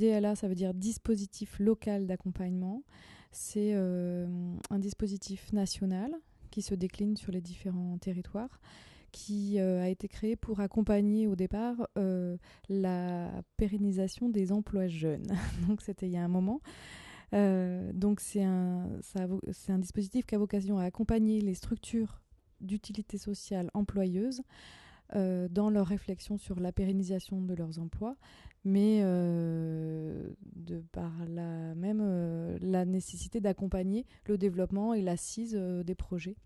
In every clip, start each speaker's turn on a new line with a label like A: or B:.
A: DLA, ça veut dire dispositif local d'accompagnement. C'est un dispositif national qui se décline sur les différents territoires, qui a été créé pour accompagner au départ la pérennisation des emplois jeunes. Donc c'était il y a un moment. Donc c'est un dispositif qui a vocation à accompagner les structures d'utilité sociale employeuses dans leur réflexion sur la pérennisation de leurs emplois, mais de par là même la nécessité d'accompagner le développement et l'assise des projets.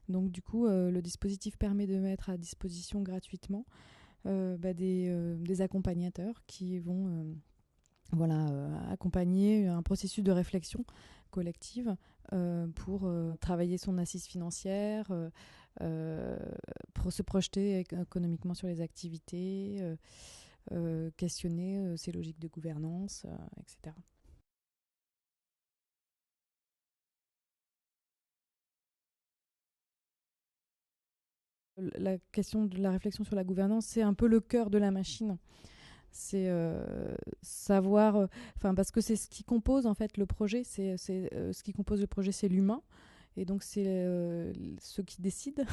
A: Donc du coup, le dispositif permet de mettre à disposition gratuitement des accompagnateurs qui vont accompagner un processus de réflexion collective pour travailler son assise financière, pour se projeter économiquement sur les activités, questionner ses logiques de gouvernance, etc. La question de la réflexion sur la gouvernance, c'est un peu le cœur de la machine. C'est savoir, parce que c'est ce qui compose en fait le projet. Ce qui compose le projet, c'est l'humain, et donc c'est ceux qui décident.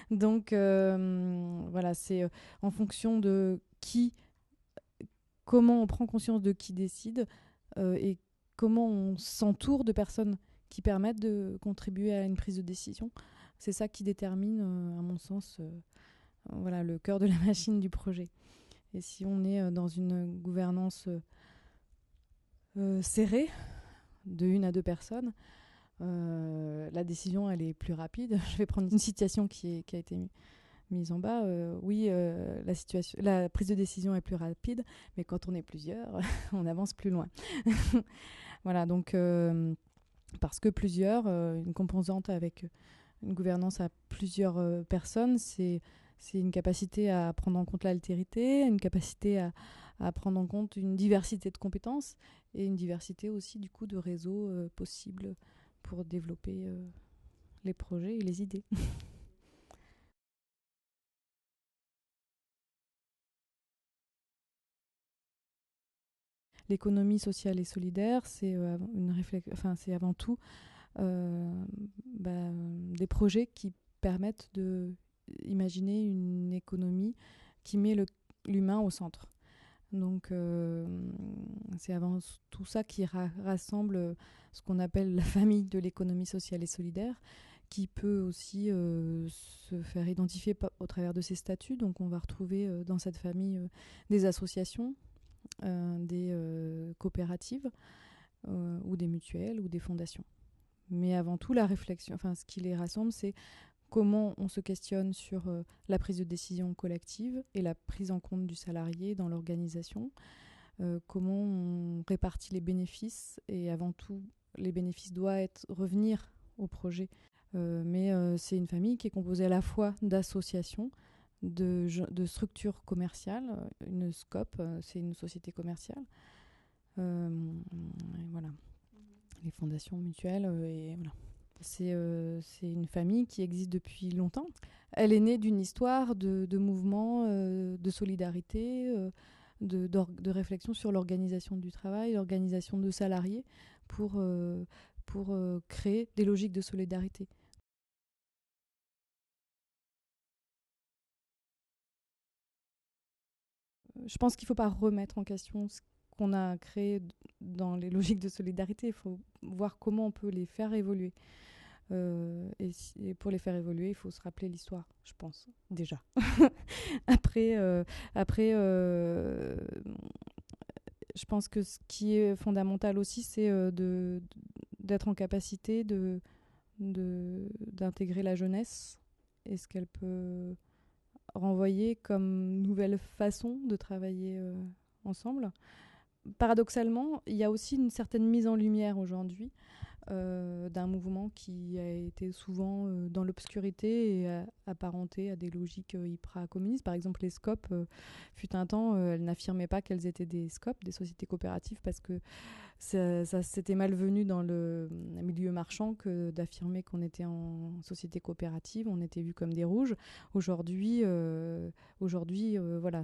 A: Donc voilà, c'est en fonction de comment on prend conscience de qui décide et comment on s'entoure de personnes qui permettent de contribuer à une prise de décision. C'est ça qui détermine, à mon sens, le cœur de la machine du projet. Et si on est dans une gouvernance serrée, de 1 à 2 personnes, la décision, elle est plus rapide. Je vais prendre une citation qui a été mise en bas. La prise de décision est plus rapide, mais quand on est plusieurs, on avance plus loin. Voilà, donc parce que une composante avec une gouvernance à plusieurs personnes, c'est une capacité à prendre en compte l'altérité, une capacité à prendre en compte une diversité de compétences et une diversité aussi du coup de réseaux possibles pour développer les projets et les idées. L'économie sociale et solidaire, c'est c'est avant tout des projets qui permettent de imaginer une économie qui met l'humain au centre. Donc c'est avant tout ça qui rassemble ce qu'on appelle la famille de l'économie sociale et solidaire, qui peut aussi se faire identifier au travers de ses statuts. Donc on va retrouver dans cette famille des associations, des coopératives ou des mutuelles ou des fondations. Mais avant tout, la réflexion, ce qui les rassemble, c'est comment on se questionne sur la prise de décision collective et la prise en compte du salarié dans l'organisation, comment on répartit les bénéfices, et avant tout, les bénéfices doivent revenir au projet. Mais c'est une famille qui est composée à la fois d'associations, de structures commerciales. Une SCOP, c'est une société commerciale. Voilà. Les fondations mutuelles, et voilà. C'est une famille qui existe depuis longtemps. Elle est née d'une histoire de mouvements, de solidarité, de réflexion sur l'organisation du travail, l'organisation de salariés pour créer des logiques de solidarité. Je pense qu'il ne faut pas remettre en question ce qu'on a créé dans les logiques de solidarité. Il faut voir comment on peut les faire évoluer. Et pour les faire évoluer, il faut se rappeler l'histoire, je pense, déjà. Après, je pense que ce qui est fondamental aussi, c'est d'être en capacité d'intégrer la jeunesse et ce qu'elle peut renvoyer comme nouvelle façon de travailler ensemble. Paradoxalement, il y a aussi une certaine mise en lumière aujourd'hui d'un mouvement qui a été souvent dans l'obscurité et apparenté à des logiques hyper-communistes. Par exemple, les SCOP, fut un temps, elles n'affirmaient pas qu'elles étaient des SCOP, des sociétés coopératives, parce que ça s'était malvenu dans le milieu marchand que d'affirmer qu'on était en société coopérative. On était vus comme des rouges. Aujourd'hui, voilà,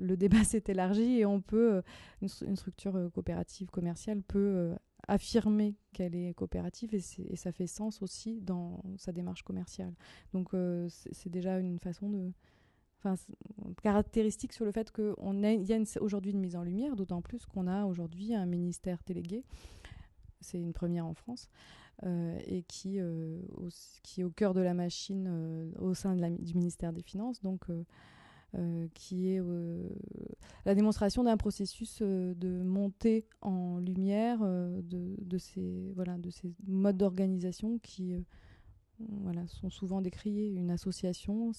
A: le débat s'est élargi et on peut, une structure coopérative commerciale peut affirmer qu'elle est coopérative et ça fait sens aussi dans sa démarche commerciale. Donc c'est déjà une façon de... Enfin, caractéristique sur le fait qu'il y a aujourd'hui une mise en lumière, d'autant plus qu'on a aujourd'hui un ministère délégué, c'est une première en France, et qui est au cœur de la machine au sein du ministère des Finances, donc qui est la démonstration d'un processus de montée en lumière de ces modes d'organisation qui sont souvent décriés. Une association,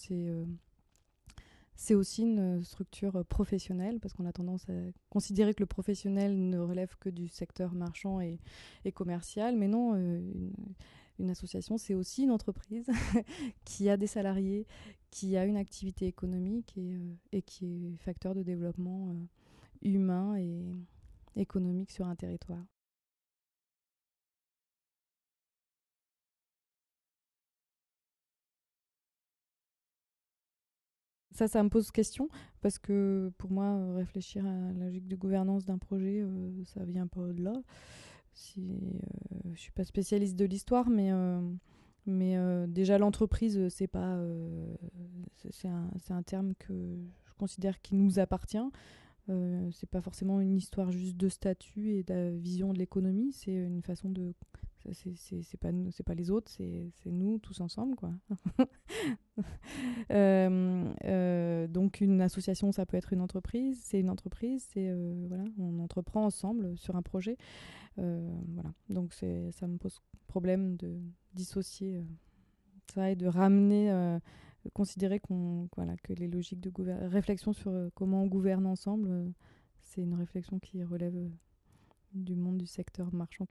A: c'est aussi une structure professionnelle, parce qu'on a tendance à considérer que le professionnel ne relève que du secteur marchand et commercial, mais non, une association, c'est aussi une entreprise qui a des salariés, qui a une activité économique et qui est facteur de développement humain et économique sur un territoire. Ça me pose question, parce que pour moi, réfléchir à la logique de gouvernance d'un projet, ça vient pas de là. Je suis pas spécialiste de l'histoire, mais déjà l'entreprise, c'est pas, c'est un terme que je considère qui nous appartient. C'est pas forcément une histoire juste de statut et de vision de l'économie, c'est une façon de... c'est pas les autres, c'est nous tous ensemble, quoi. Donc une association, ça peut être une entreprise, c'est une entreprise, voilà, on entreprend ensemble sur un projet. Voilà. Donc ça me pose problème de dissocier ça et de ramener, considérer que les logiques de réflexion sur comment on gouverne ensemble, c'est une réflexion qui relève du monde du secteur marchand.